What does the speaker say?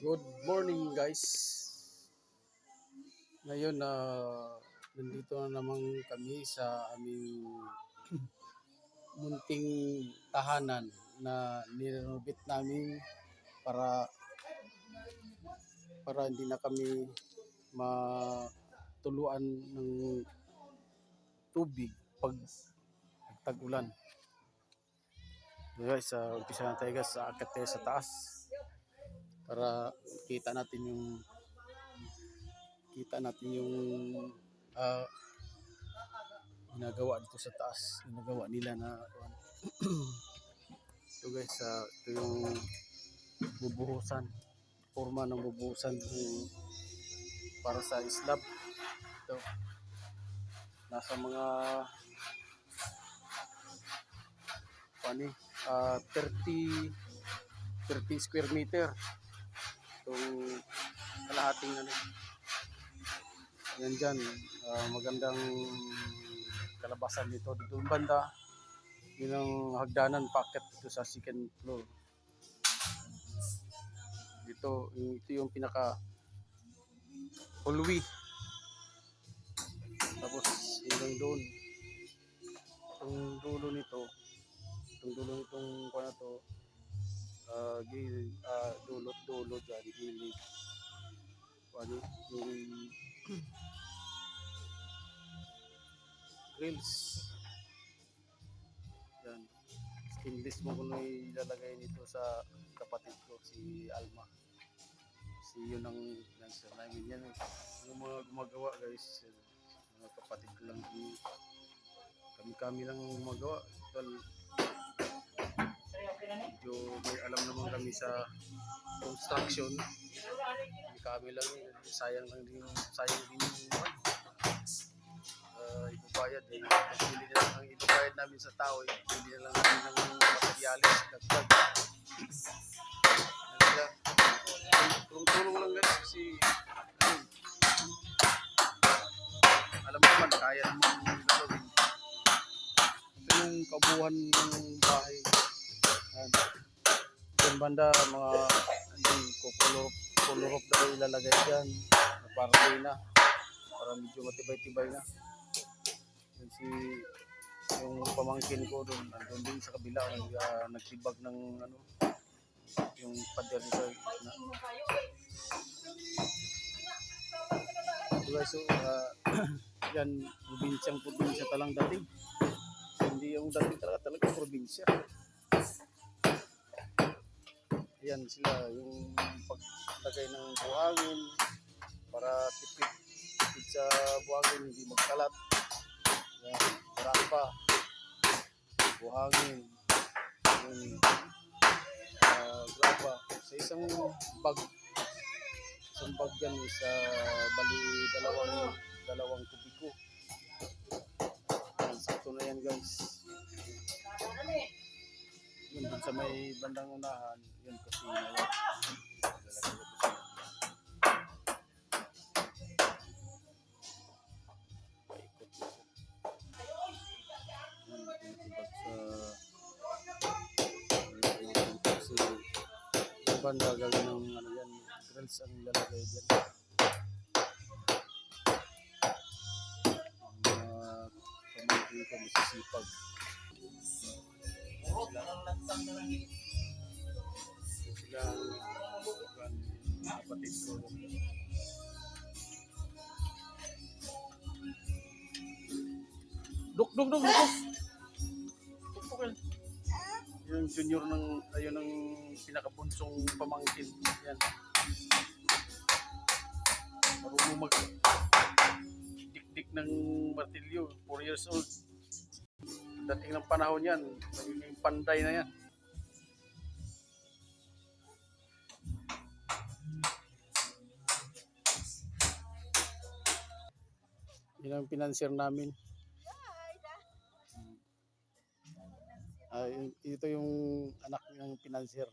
Good morning guys. Ngayon nandito na naman kami sa aming munting tahanan na nirenovate namin para hindi na kami matuluan ng tubig pag tag-ulan. Guys, umpisa na tayo guys, aakyat tayo sa taas para kita natin yung ginagawa dito sa taas, ginagawa nila na ito guys, ito yung bubuhusan, forma ng bubuhusan para sa slab. Ito nasa mga 30 square meter itong kalahating yan dyan. Magandang kalabasan dito yung banda, yun ang hagdanan packet dito sa second floor. Ito yung pinaka hallway, tapos hanggang doon itong dulo nitong kuha na to, dulo dyan, gilid yung grills yan. Stainless mo kung ilalagay nito sa kapatid ko si Alma, yun ang answer namin. Yan yung mga gumagawa guys, mga kapatid ko lang, kami lang gumagawa. Medyo may alam naman kami sa construction, kami lang, sayang din ibabayad hindi na lang ang ibabayad namin sa tao, hindi na lang namin ng materialis dagdag. Tulong lang guys, kasi alam naman kaya naman gagawin. Ito yung kabuuan ng bahay. Yung banda mga color of daw ilalagay dyan na para medyo matibay-tibay na. Yung pamangkin ko doon, nandun din sa kabila, nagtibag ng yung pader sa gitna. Diba, so yan, probinsya talang dating, hindi yung dating talaga probinsya. Yan sila, yung paglagay ng buhangin para tipid sa buhangin, hindi magkalat. Yan, rampa, buhangin, yung graba sa isang bag yan, sa bali dalawang kubiko. Sakto na yan guys. Yun dun sa may bandang unahan, yun kasi banda gawin ng yan, grills ang lalagay dyan. Pamangkin ko masisipag. Sila kapatid ko. Duk. Yung junior ayun ang pinakabunsong pamangkin yan. Marunong mag-dik ng martilyo, 4 years old. Dating ng panahon yan, magiging panday na yan. Yun ang financier namin. Ito yung anak ng financier.